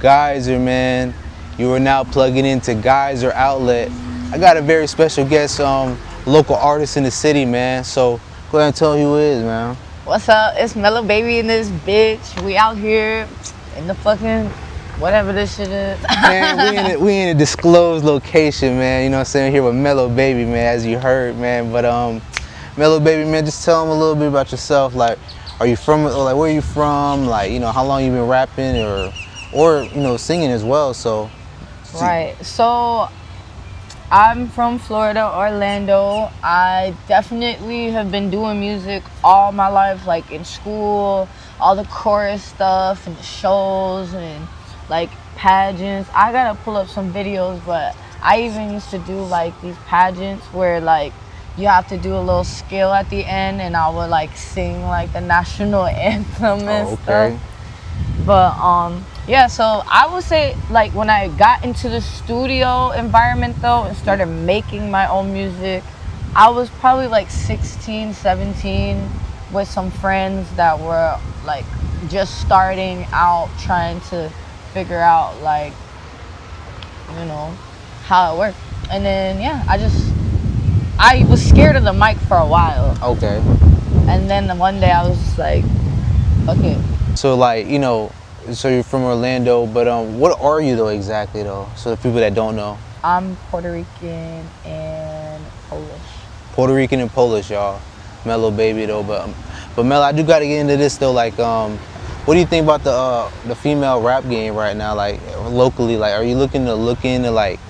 Geyser, man. You are now plugging into Geyser Outlet. I got a very special guest, local artist in the city, man. So go ahead and tell who it is, man. What's up? It's M3llow baby in this bitch. We out here in the fucking whatever this shit is. Man, we in a disclosed location, man. You know what I'm saying? Here with M3llow baby, man, as you heard, man. But M3llow baby, man, just tell them a little bit about yourself. Like, are you from? Like, where are you from? Like, you know, how long you been rapping or you know, singing as well? So. Right. So I'm from Florida, Orlando. I definitely have been doing music all my life, like in school, all the chorus stuff and the shows and like pageants. I gotta pull up some videos, but I even used to do like these pageants where like you have to do a little skill at the end, and I would like sing like the national anthem and stuff. But yeah, so I would say like when I got into the studio environment though and started making my own music, I was probably like 16, 17 with some friends that were like just starting out, trying to figure out like, you know, how it worked. And then yeah, I was scared of the mic for a while. Okay. And then one day I was just like, okay. So like, you know, so you're from Orlando, but what are you though exactly though? So the people that don't know. I'm Puerto Rican and Polish. Puerto Rican and Polish, y'all. M3llow baby though, but Mel, I do gotta get into this though. Like, what do you think about the female rap game right now? Like locally, like, are you looking into like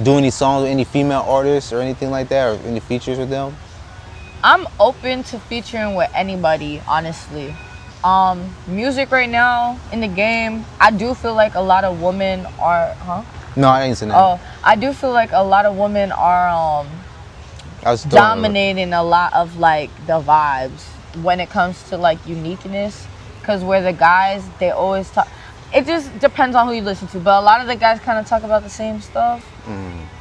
do any songs with any female artists or anything like that, or any features with them? I'm open to featuring with anybody, honestly. Music right now in the game, I do feel like a lot of women are, No, I ain't saying that. Oh, I do feel like a lot of women are dominating a lot of like the vibes when it comes to like uniqueness. Cause where the guys, they always talk. It just depends on who you listen to, but a lot of the guys kind of talk about the same stuff,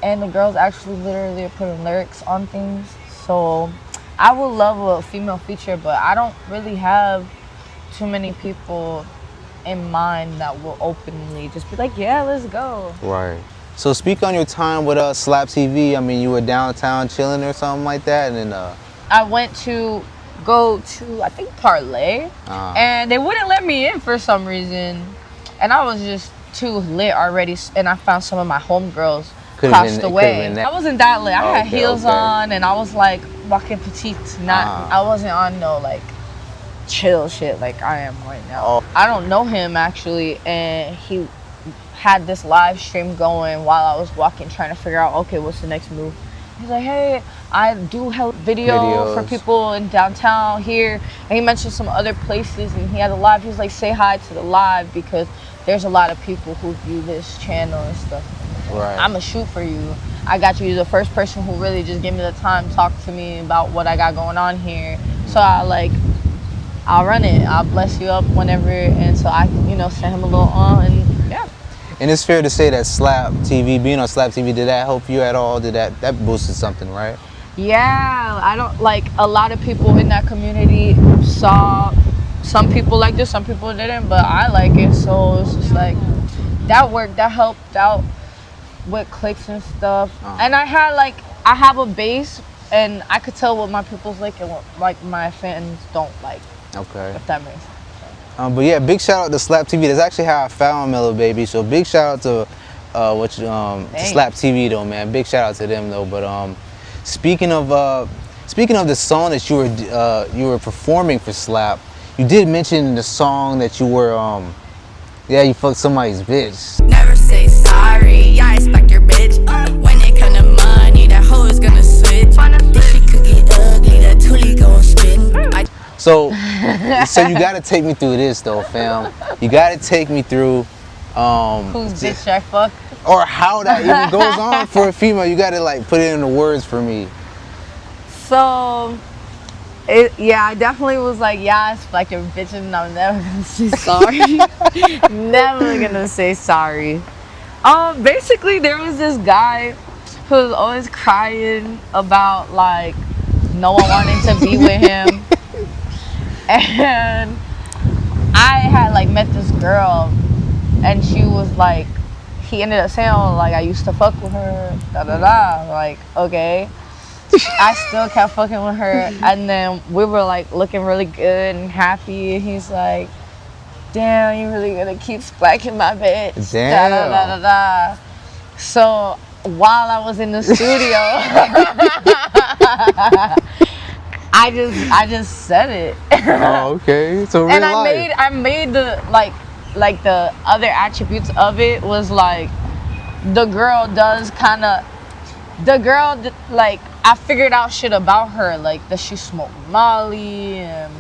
and the girls actually literally are putting lyrics on things. So I would love a female feature, but I don't really have too many people in mind that will openly just be like, yeah, let's go. Right. So speak on your time with Slap TV. I mean, you were downtown chilling or something like that, and then I went to go to, I think, Parlay, and they wouldn't let me in for some reason, and I was just too lit already, and I found some of my homegirls across the way. I wasn't that lit. I had heels on, and I was like walking petite. I wasn't on no like chill shit like I am right now. I don't know him actually, and he had this live stream going while I was walking, trying to figure out, okay, what's the next move. He's like, hey, I do help videos for people in downtown here, and he mentioned some other places, and he had a live. He was like, say hi to the live, because there's a lot of people who view this channel and stuff. Right. I'ma shoot for you. I got you. You're the first person who really just gave me the time to talk to me about what I got going on here. So I'll run it. I'll bless you up whenever, and so I, you know, send him a little and yeah. And it's fair to say that Slap TV, being on Slap TV, did that help you at all? Did that boosted something, right? Yeah, I don't like a lot of people in that community saw some people like this, some people didn't, but I like it, so it's just like that worked, that helped out with clicks and stuff. And I have a base, and I could tell what my people's like and what like my fans don't like. Okay. If that makes sense. But yeah, big shout out to Slap TV. That's actually how I found M3llow baby. So big shout out to to Slap TV though, man. Big shout out to them though. But speaking of the song that you were performing for Slap, you did mention the song that you were you fucked somebody's bitch. Never say sorry. I expect your bitch. When it come to money, that hoe is gonna switch. This shit could get ugly. That toolie gon' spin. So you gotta take me through this though, fam. You gotta take me through whose bitch I fuck, or how that even goes on for a female. You gotta like put it into words for me. So I definitely was like, yeah, it's like your bitch, and I'm never gonna say sorry. Never gonna say sorry. Basically there was this guy who was always crying about like no one wanting to be with him. And I had like met this girl and she was like, he ended up saying, oh, like, I used to fuck with her, da da da. Like, okay. I still kept fucking with her, and then we were like looking really good and happy. And he's like, damn, you really gonna keep spanking my bitch? Damn. Da, da, da, da, da. So while I was in the studio, I just said it. Oh, okay. So real And life. I made the like the other attributes of it was like the girl like I figured out shit about her, like that she smoked Molly and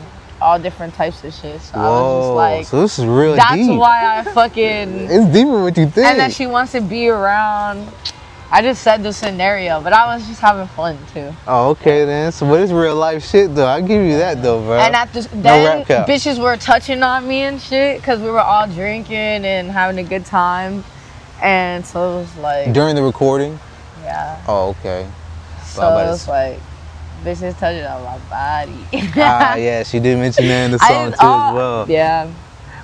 all different types of shit. So I was just like, so this is real that's deep. why I fucking It's deeper than what you think. and that she wants to be around. I just said the scenario, but I was just having fun too. Oh, okay then. So what is real life shit though? I give you that though, bro. And then rap cap. bitches were touching on me and shit because we were all drinking and having a good time, and so it was like During the recording? yeah. Oh, okay. So Well, it was like bitches touching on my body. Yeah, she did mention that in the song too as well. Yeah,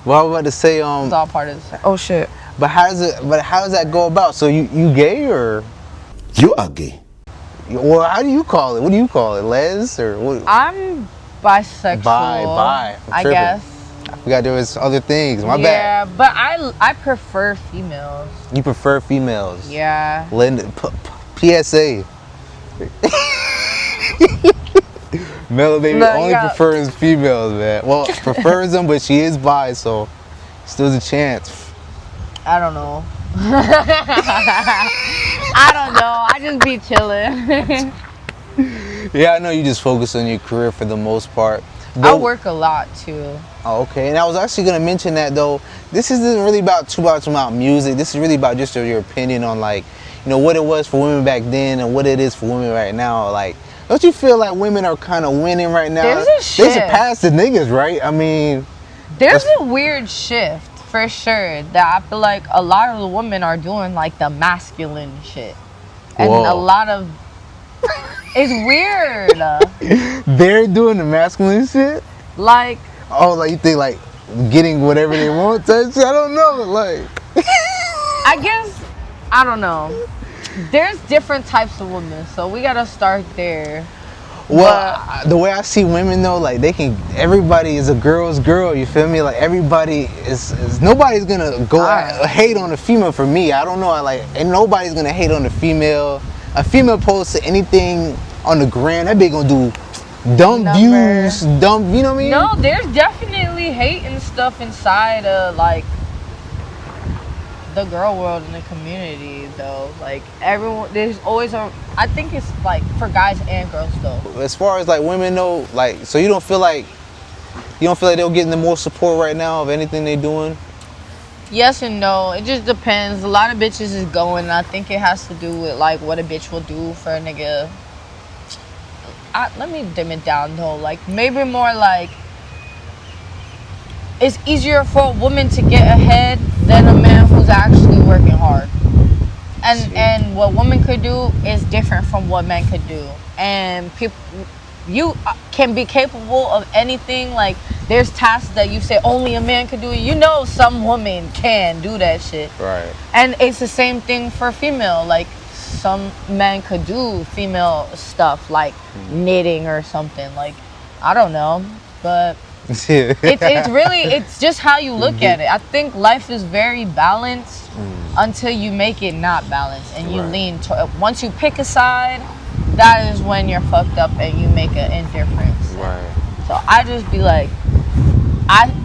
Well, I was about to say, it's all part of the oh shit. but how does that go about? So you gay or You are gay. well, how do you call it? What do you call it? Les or what? I'm bisexual. Bi. I'm I tripping. guess. I forgot there was other things. My bad. Yeah, but I prefer females. You prefer females? Yeah. PSA. Mellow baby No, only yeah. prefers females, man. Well, prefers them, but she is bi, so still a chance. I don't know. I don't know. I just be chilling. Yeah, I know you just focus on your career for the most part. I Though- work a lot too. Oh, okay, and I was actually gonna mention that though. This isn't really about music. This is really about just your opinion on like, you know, what it was for women back then and what it is for women right now. Like, don't you feel like women are kind of winning right now? There's a They shift. surpassed the niggas, right? I mean, There's a weird shift for sure that I feel like a lot of the women are doing like the masculine shit, and Whoa. a lot of it's weird. they're doing the masculine shit. Like Oh, like you think like getting whatever they want? Type shit? I don't know. Like, I guess I don't know. There's different types of women, so we gotta start there. well, the way I see women though, like everybody is a girl's girl. You feel me? Like everybody is nobody's gonna go hate on a female. For me, I don't know. And nobody's gonna hate on a female. A female posts anything on the gram, that bitch gonna do dumb Number. views, dumb. You know what I mean? No, there's definitely hate and stuff inside of like the girl world in the community though. Like everyone, there's always I think it's like for guys and girls though. As far as like women though, like so you don't feel like they're getting the more support right now of anything they doing? Yes and no. It just depends. A lot of bitches is going. I think it has to do with like what a bitch will do for a nigga. Let me dim it down though. Like maybe more like it's easier for a woman to get ahead than a man who's actually working hard. And what women could do is different from what men could do. And you can be capable of anything. Like there's tasks that you say only a man could do. You know, some women can do that shit. Right. And it's the same thing for female. Like some men could do female stuff like knitting or something. Like I don't know, but it's just how you look at it. I think life is very balanced until you make it not balanced and you lean once you pick a side, that is when you're fucked up and you make an indifference. Right. So I just be like,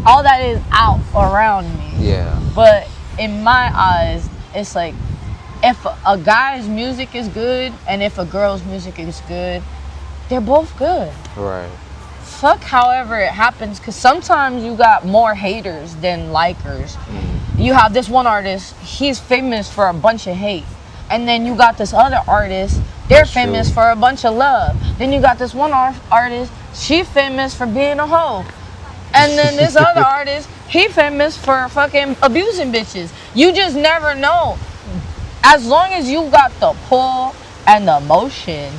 all that is out around me. Yeah. But in my eyes, it's like if a guy's music is good and if a girl's music is good, they're both good. Right. Fuck however it happens, because sometimes you got more haters than likers. You have this one artist, he's famous for a bunch of hate. And then you got this other artist, they're famous for a bunch of love. Then you got this one artist, she famous for being a hoe. And then this other artist, he famous for fucking abusing bitches. You just never know. As long as you got the pull and the motion,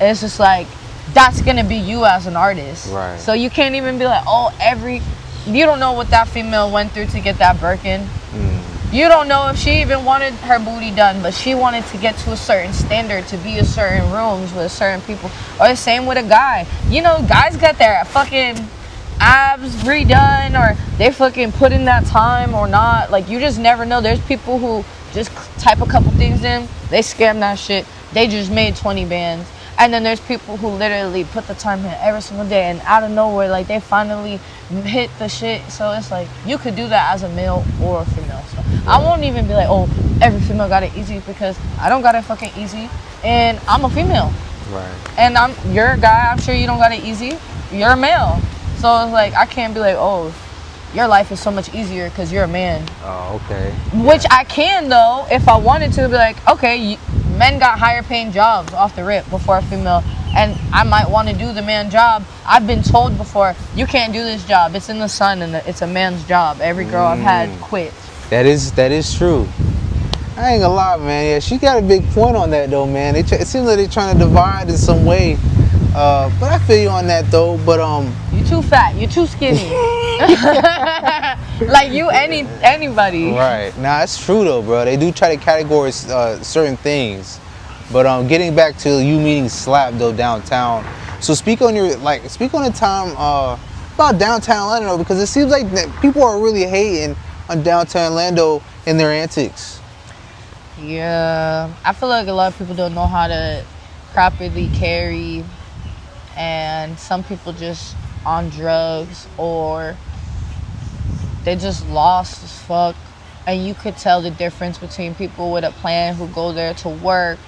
it's just like, that's gonna be you as an artist. Right. So you can't even be like, oh, every You don't know what that female went through to get that Birkin. You don't know if she even wanted her booty done, but she wanted to get to a certain standard, to be in certain rooms with certain people. Or the same with a guy. You know, guys get their fucking abs redone, or they fucking put in that time or not. Like, you just never know. There's people who just type a couple things in, they scam that shit. They just made 20 bands. And then there's people who literally put the time in every single day, and out of nowhere, like, they finally hit the shit. So it's like, you could do that as a male or a female. So I won't even be like, oh, every female got it easy, because I don't got it fucking easy, and I'm a female. Right. And you're a guy, I'm sure you don't got it easy. You're a male. So it's like, I can't be like, oh, your life is so much easier because you're a man. Oh, okay. Which I can, though, if I wanted to, be like, okay, men got higher paying jobs off the rip before a female, and I might want to do the man job. I've been told before, you can't do this job. It's in the sun, and it's a man's job. Every girl I've had quit. That is true. I ain't gonna lie, man. Yeah, she got a big point on that, though, man. It seems like they're trying to divide in some way. But I feel you on that, though. But you too fat. You too skinny. Like you, anybody. Right. Nah, it's true though, bro. They do try to categorize certain things. But getting back to you meeting Slap though downtown. So speak on the time about downtown Orlando, because it seems like people are really hating on downtown Orlando and their antics. Yeah, I feel like a lot of people don't know how to properly carry, and some people just on drugs, or they just lost as fuck. And you could tell the difference between people with a plan who go there to work,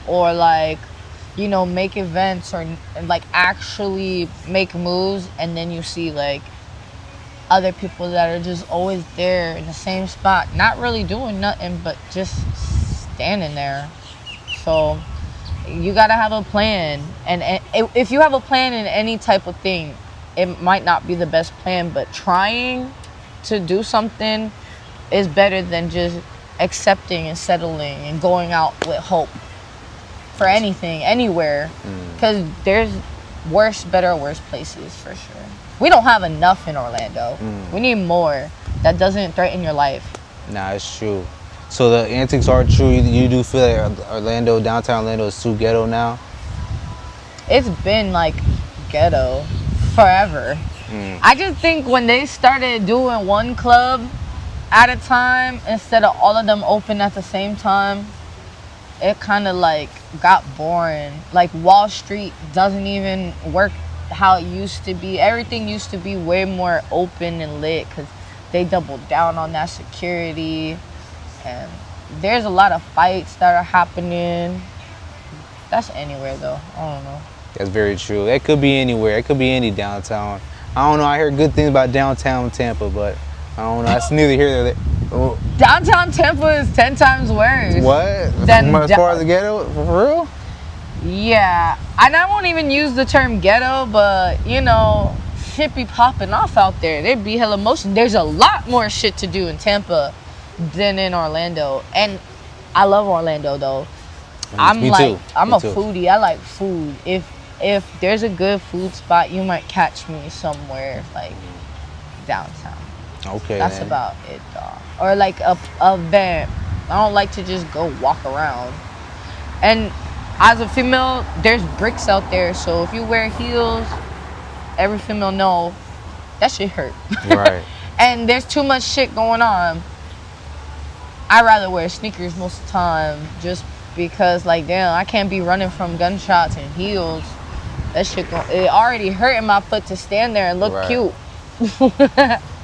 or like, you know, make events, or like actually make moves, and then you see like other people that are just always there in the same spot, not really doing nothing but just standing there. So you gotta have a plan, and if you have a plan in any type of thing, it might not be the best plan, but trying to do something is better than just accepting and settling and going out with hope for anything, anywhere. Because there's better, worse places for sure. We don't have enough in Orlando. We need more that doesn't threaten your life. Nah, it's true. So the antics are true. You do feel like downtown Orlando is too ghetto now? It's been like ghetto forever. I just think when they started doing one club at a time instead of all of them open at the same time, it kind of like got boring. Like Wall Street doesn't even work how it used to be. Everything used to be way more open and lit because they doubled down on that security. And there's a lot of fights that are happening. That's anywhere though. I don't know. That's very true. It could be anywhere. It could be any downtown. I don't know. I heard good things about downtown Tampa, but I don't know. That's neither here nor there. Oh. Downtown Tampa is 10 times worse. What? As far as the ghetto? For real? Yeah. And I won't even use the term ghetto, but, you know, shit be popping off out there. There'd be hella motion. There's a lot more shit to do in Tampa than in Orlando. And I love Orlando, though. I'm a foodie. I like food. If there's a good food spot, you might catch me somewhere like downtown. Okay. That's man. About it, dog. Or like a event. I don't like to just go walk around. And as a female, there's bricks out there, so if you wear heels, every female know that shit hurt. Right. And there's too much shit going on. I'd rather wear sneakers most of the time, just because, like, damn, I can't be running from gunshots and heels. That shit, it already hurting my foot to stand there and look right. Cute.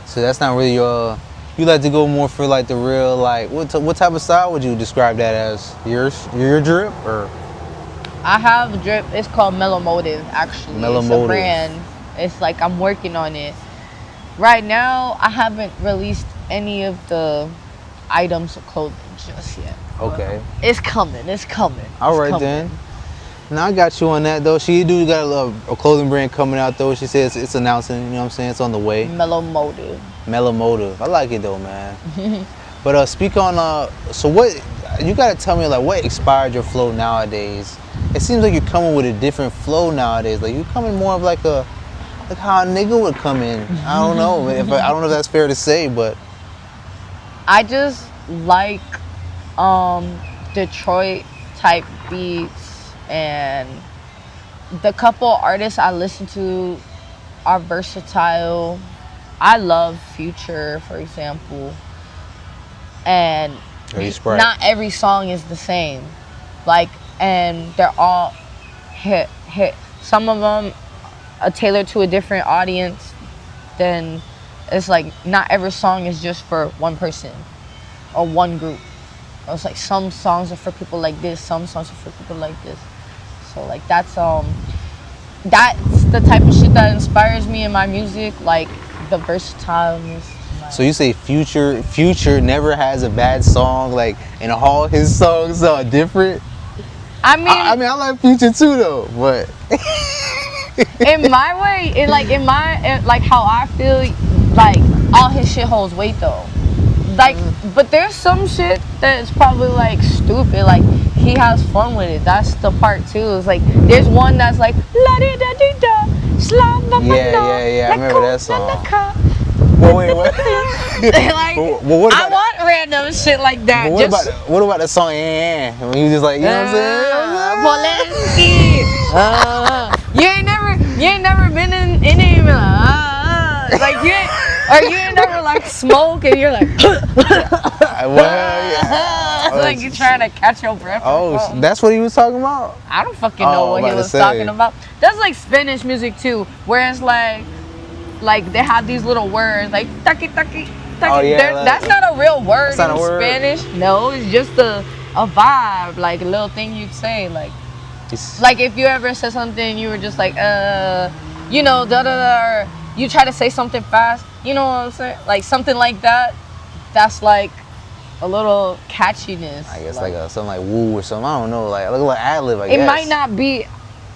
So that's not really your. You like to go more for like the real, like what type of style would you describe that as? Your drip or? I have a drip. It's called M3llow Motive, actually. M3llow It's Motive. A brand. It's like I'm working on it. Right now, I haven't released any of the items of clothing just yet. Okay. It's coming. It's coming. All right then. Now I got you on that though. She do got a clothing brand coming out though. She says it's announcing. You know what I'm saying? It's on the way. M3llow Motive. M3llow Motive. I like it though, man. But speak on so what you gotta tell me, like, what inspired your flow nowadays? It seems like you're coming with a different flow nowadays. Like you're coming more of like a like how a nigga would come in. I don't know I don't know if that's fair to say, but I just like Detroit type beats, and the couple artists I listen to are versatile. I love Future, for example, and not every song is the same. Like, and they're all hit. Some of them are tailored to a different audience. Then it's like not every song is just for one person or one group. It's like some songs are for people like this, some songs are for people like this. So like that's the type of shit that inspires me in my music, like the versatileness. So you say Future never has a bad song, like, and all his songs are different? I mean I like Future too though, but in my way, like how I feel, like all his shit holds weight though. Like, but there's some shit that's probably like stupid. Like he has fun with it. That's the part too. It's like there's one that's like la di da di da, slam yeah. I remember that song. Well, wait, what? Like, what I want random shit like that. What about the song? Yeah, when you just like, you know what I'm saying? You ain't never been in it. Like you ain't. Or you ain't never like smoke and you're like, like you're trying to catch your breath. Oh, that's what he was talking about? I don't fucking know what he was talking about. That's like Spanish music too, where it's like they have these little words like taki taki taki. Oh, yeah, that's not a real word in Spanish. No, it's just a vibe, like a little thing you'd say, like if you ever said something, you were just like you know, da da da, or you try to say something fast. You know what I'm saying? Like something like that. That's like a little catchiness. I guess like something like woo or something. I don't know. Like a little ad-lib, I guess. It might not be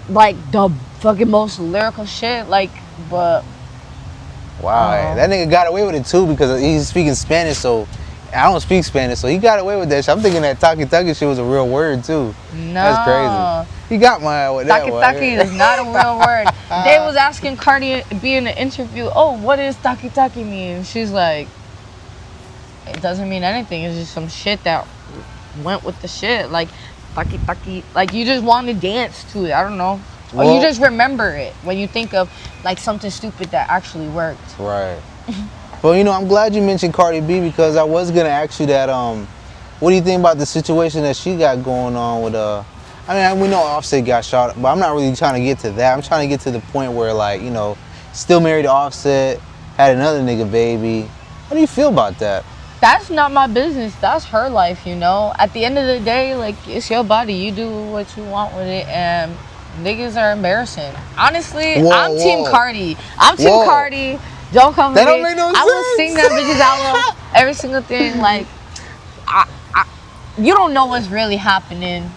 like the fucking most lyrical shit, like, but. Wow, that nigga got away with it too because he's speaking Spanish, so I don't speak Spanish, so he got away with that shit. I'm thinking that taki taki shit was a real word too. No. That's crazy. He got my with that one. Taki taki is not a real word. They was asking Cardi B in the interview, oh, what does taki taki mean? She's like, it doesn't mean anything. It's just some shit that went with the shit. Like, taki taki. Like, you just want to dance to it. I don't know. Or you just remember it when you think of, like, something stupid that actually worked. Right. Well, you know, I'm glad you mentioned Cardi B because I was going to ask you that, what do you think about the situation that she got going on with, I mean, we know Offset got shot, but I'm not really trying to get to that. I'm trying to get to the point where, like, you know, still married to Offset, had another nigga baby. How do you feel about that? That's not my business. That's her life, you know? At the end of the day, like, it's your body. You do what you want with it, and niggas are embarrassing. Honestly, I'm Team Cardi. I'm Team Cardi. Don't come for me. That don't make no sense. I will sing that bitch's album, every single thing. Like, you don't know what's really happening.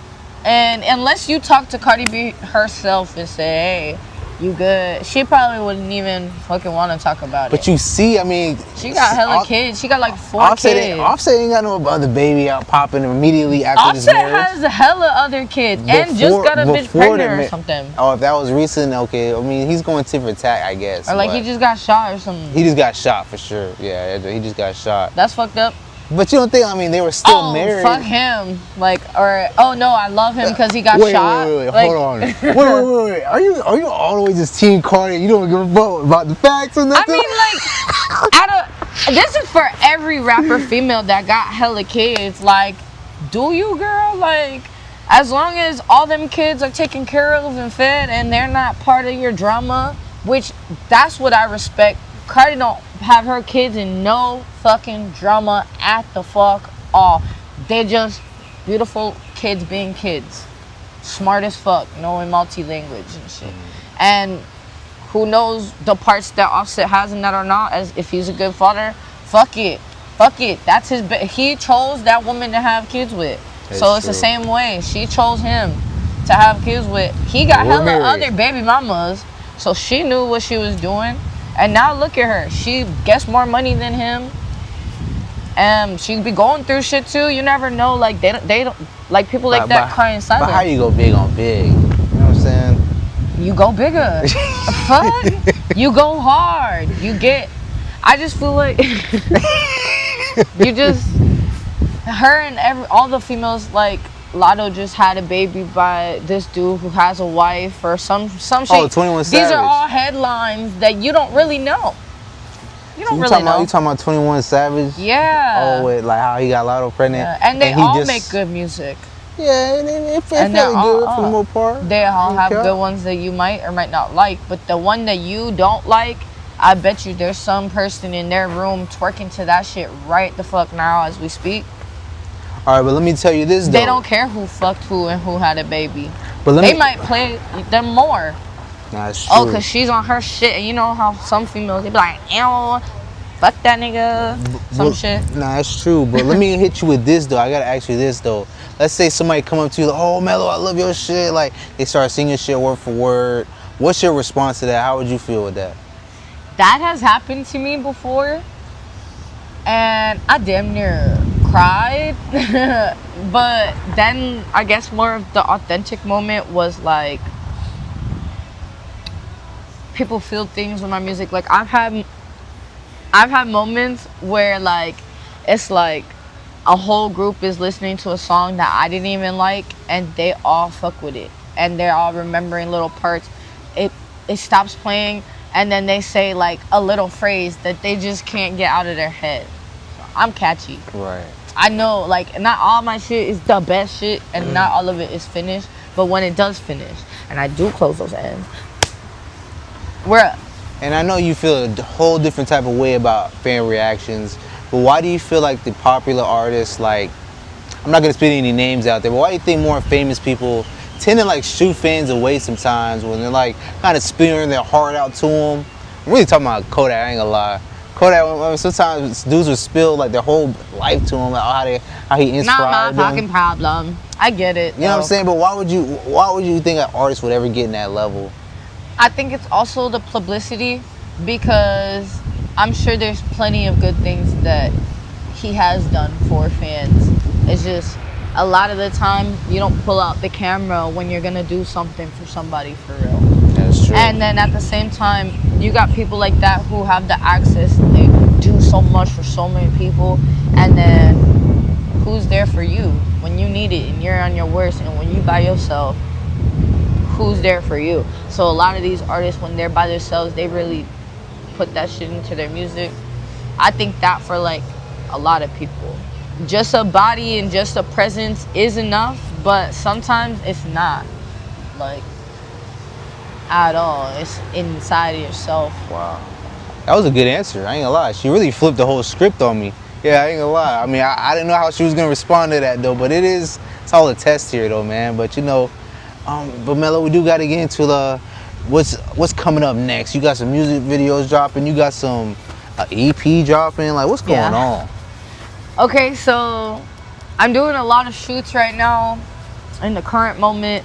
And unless you talk to Cardi B herself and say, hey, you good, she probably wouldn't even fucking want to talk about it. But you see, I mean, she got hella kids. She got like 4 kids. Offset ain't got no other baby out popping immediately after this marriage. Offset has hella other kids and just got a bitch pregnant or something. Oh, if that was recent, okay. I mean, he's going tit for tat, I guess. Or like he just got shot or something. He just got shot for sure. Yeah, he just got shot. That's fucked up. But you don't think, I mean, they were still married. Oh, fuck him. Like, or, oh no, I love him because he got shot. Wait, like, hold on. Wait. Are you all the way just Team Cardi? You don't give a fuck about the facts or nothing? I mean, like, this is for every rapper female that got hella kids. Like, do you, girl? Like, as long as all them kids are taken care of and fed and they're not part of your drama, which that's what I respect. Cardi don't have her kids in no fucking drama at the fuck all. They're just beautiful kids being kids. Smart as fuck, knowing multi-language and shit. And who knows the parts that Offset has in that or not, as if he's a good father. Fuck it. That's his, he chose that woman to have kids with. So it's the same way. She chose him to have kids with. He got hella other baby mamas, so she knew what she was doing. And now look at her. She gets more money than him. And she be going through shit too. You never know. Like they don't like people like that crying silence. But how you go big on big? You know what I'm saying? you go bigger. Fuck. You go hard. You get. I just feel like you just her and all the females like Lotto just had a baby by this dude who has a wife or some shit. Oh, 21 Savage. These are all headlines that you don't really know. You don't really know. You talking about 21 Savage? Yeah. Oh, with like how he got Lotto pregnant. Yeah. And they all make good music. Yeah, and it felt good for the most part. They all have good ones that you might or might not like, but the one that you don't like, I bet you there's some person in their room twerking to that shit right the fuck now as we speak. All right, but let me tell you this, though. They don't care who fucked who and who had a baby. But they might play them more. Nah, that's true. Oh, because she's on her shit. And you know how some females, they be like, ew, fuck that nigga. Shit. Nah, that's true. But let me hit you with this, though. I got to ask you this, though. Let's say somebody come up to you like, oh, M3llow, I love your shit. Like, they start singing shit word for word. What's your response to that? How would you feel with that? That has happened to me before. And I damn near cried. But then I guess more of the authentic moment was like people feel things with my music. Like I've had moments where like it's like a whole group is listening to a song that I didn't even like and they all fuck with it and they're all remembering little parts. It stops playing and then they say like a little phrase that they just can't get out of their head. I'm catchy. Right. I know, like, not all my shit is the best shit, and not all of it is finished. But when it does finish, and I do close those ends, we're up. And I know you feel a whole different type of way about fan reactions, but why do you feel like the popular artists, like, I'm not gonna spit any names out there, but why do you think more famous people tend to like shoot fans away sometimes when they're like kind of spewing their heart out to them? I'm really talking about Kodak, I ain't gonna lie. Kodak, sometimes dudes would spill like their whole life to him, like how he inspired not them. my fucking problem. I get it. You know what I'm saying? But why would you think an artist would ever get in that level? I think it's also the publicity because I'm sure there's plenty of good things that he has done for fans. It's just a lot of the time you don't pull out the camera when you're gonna do something for somebody for real. That's true. And then at the same time, you got people like that who have the access. They do so much for so many people. And then who's there for you when you need it and you're on your worst and when you by yourself, who's there for you? So a lot of these artists, when they're by themselves, they really put that shit into their music. I think that for like a lot of people. Just a body and just a presence is enough, but sometimes it's not. Like, at all. It's inside of yourself. Wow. That was a good answer. I ain't gonna lie. She really flipped the whole script on me. Yeah, I ain't gonna lie. I mean, I didn't know how she was gonna respond to that though, but it's all a test here though, man. But you know, but M3llow, we do gotta get into the what's coming up next. You got some music videos dropping. You got some EP dropping. Like, what's going on? Okay, so I'm doing a lot of shoots right now in the current moment,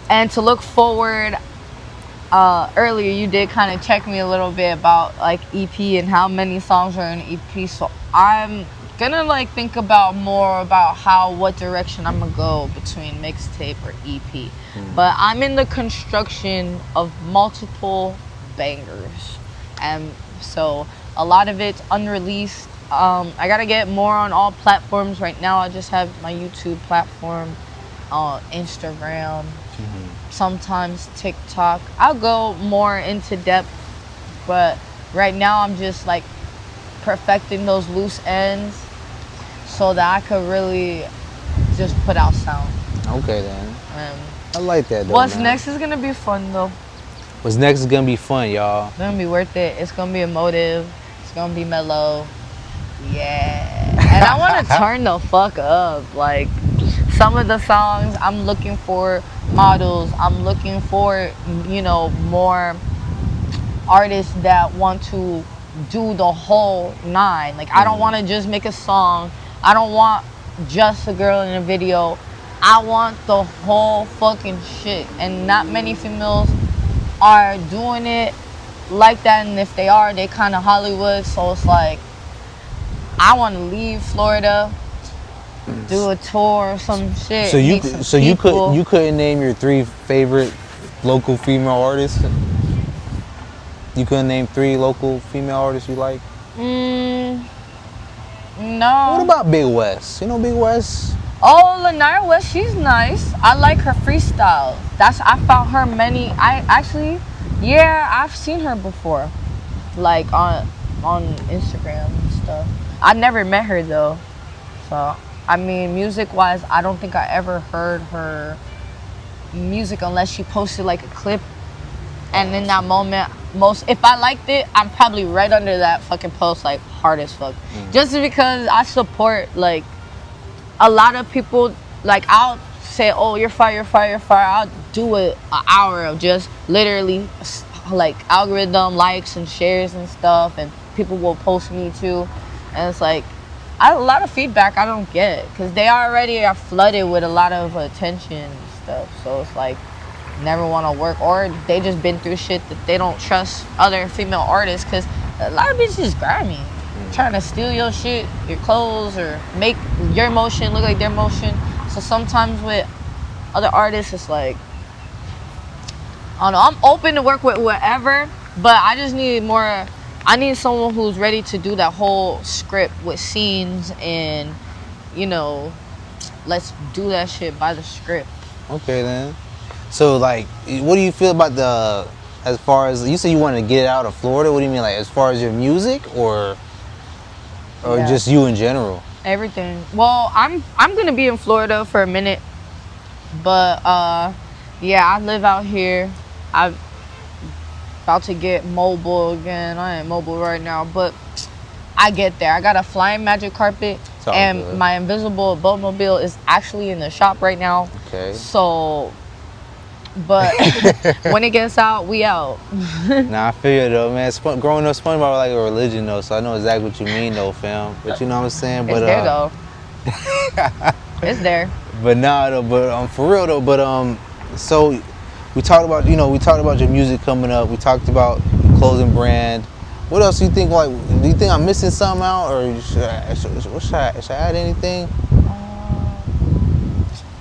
and to look forward. Earlier you did kind of check me a little bit about like EP and how many songs are in EP, so I'm gonna like think about more about what direction I'm gonna go between mixtape or EP. But I'm in the construction of multiple bangers, and so a lot of it's unreleased. I gotta get more on all platforms. Right now I just have my YouTube platform, Instagram, sometimes TikTok. I'll go more into depth, but right now I'm just like perfecting those loose ends so that I could really just put out sound. Okay then. I like that though. What's next is gonna be fun though. What's next is gonna be fun, y'all. It's gonna be worth it. It's gonna be emotive. It's gonna be M3llow. Yeah. And I wanna turn the fuck up. Like, some of the songs I'm looking for models. I'm looking for, you know, more artists that want to do the whole nine. Like, I don't want to just make a song. I don't want just a girl in a video. I want the whole fucking shit. And not many females are doing it like that. And if they are, they kind of Hollywood. So it's like, I want to leave Florida, do a tour or some shit. So you couldn't name your 3 favorite local female artists? You couldn't name 3 local female artists you like? No. What about Big West? You know Big West? Oh, Lanaya West, she's nice. I like her freestyle. I found her I've seen her before, like on Instagram and stuff. I never met her though, so I mean, music-wise, I don't think I ever heard her music unless she posted like a clip, and in that moment, if I liked it, I'm probably right under that fucking post, like hard as fuck, just because I support like a lot of people. Like I'll say, oh, you're fire, you're fire, you're fire. I'll do an hour of just literally like algorithm likes and shares and stuff, and people will post me too, and it's like a lot of feedback I don't get because they already are flooded with a lot of attention and stuff. So it's like never want to work, or they just been through shit that they don't trust other female artists, because a lot of bitches grimy, trying to steal your shit, your clothes, or make your motion look like their motion. So sometimes with other artists, it's like, I don't know, I'm open to work with whatever, but I just need more. I need someone who's ready to do that whole script with scenes and, you know, let's do that shit by the script. Okay then. So like, what do you feel about as far as, you say you want to get out of Florida, what do you mean, like as far as your music or Yeah. just you in general? Everything. Well, I'm gonna be in Florida for a minute, but yeah, I live out here. I'm about to get mobile again. I ain't mobile right now, but I get there. I got a flying magic carpet, and good. my invisible boatmobile is actually in the shop right now. Okay. So, but when it gets out, we out. Nah, I feel you though, man. Growing up, SpongeBob was like a religion though, so I know exactly what you mean though, fam. But you know what I'm saying? It's there though. It's there. But nah, though. But for real though. But so we talked about your music coming up. We talked about clothing brand. What else do you think? Like, do you think I'm missing something out, or should I add anything?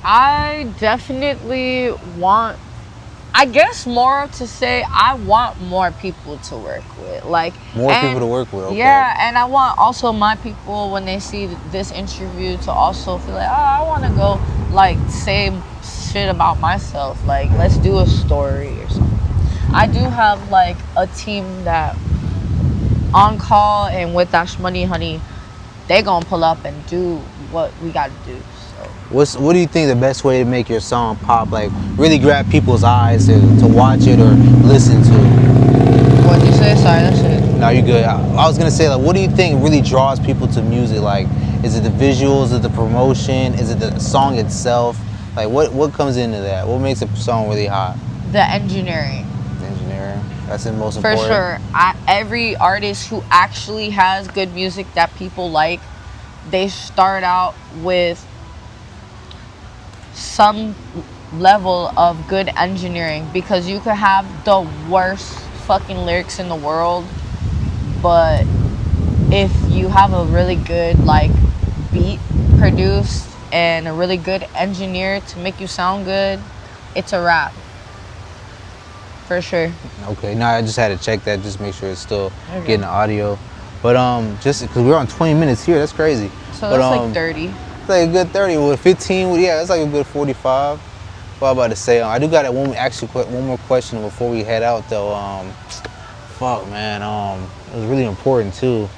I definitely want, I guess more to say, I want more people to work with. Like More people to work with, okay. Yeah, and I want also my people, when they see this interview, to also feel like, oh, I want to go like say shit about myself. Like, let's do a story or something. I do have like a team that on call, and with Dash Money Honey, they gonna pull up and do what we gotta do. What do you think the best way to make your song pop, like really grab people's eyes to watch it or listen to? What'd you say? Sorry, that's it. No, you're good. I was gonna say, like, what do you think really draws people to music? Like, is it the visuals, is it the promotion, is it the song itself? Like, what comes into that? What makes a song really hot? The engineering. Engineering. That's the most For important. sure. Every artist who actually has good music that people like, they start out with some level of good engineering, because you could have the worst fucking lyrics in the world, but if you have a really good like beat produced and a really good engineer to make you sound good, it's a wrap. For sure. Okay, now I just had to check that, just make sure it's still getting the audio. But just because we're on 20 minutes here, that's crazy. So but, that's like 30. Like a good 30 with 15, yeah, that's like a good 45. What I'm about to say, I do got one more question before we head out though. Fuck man, it was really important too.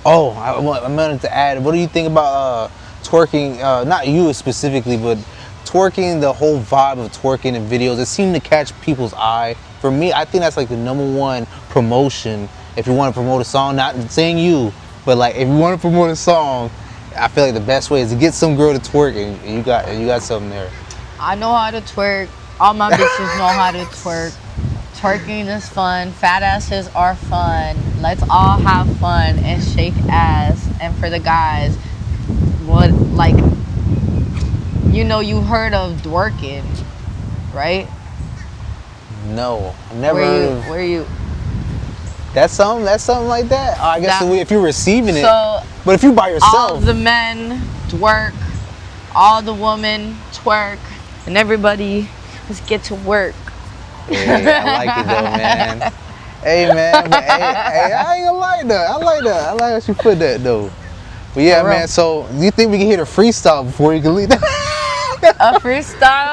Oh, I wanted to add, what do you think about twerking? Not you specifically, but twerking, the whole vibe of twerking in videos. It seemed to catch people's eye. For me, I think that's like the #1 promotion if you want to promote a song. Not saying you, but like if you want to promote a song, I feel like the best way is to get some girl to twerk, and you got something there. I know how to twerk. All my bitches know how to twerk. Twerking is fun. Fat asses are fun. Let's all have fun and shake ass. And for the guys, you heard of twerking, right? No, I've never heard of. Where you? That's something like that. I guess if you're receiving it. So, but if you by yourself. all the men twerk, all the women twerk, and everybody just get to work. Yeah, I like it though, man. Hey, man, but hey, I ain't gonna like that. I like that. I like how she put that though. But yeah, For real. man. So, do you think we can hit a freestyle before you can leave? A freestyle.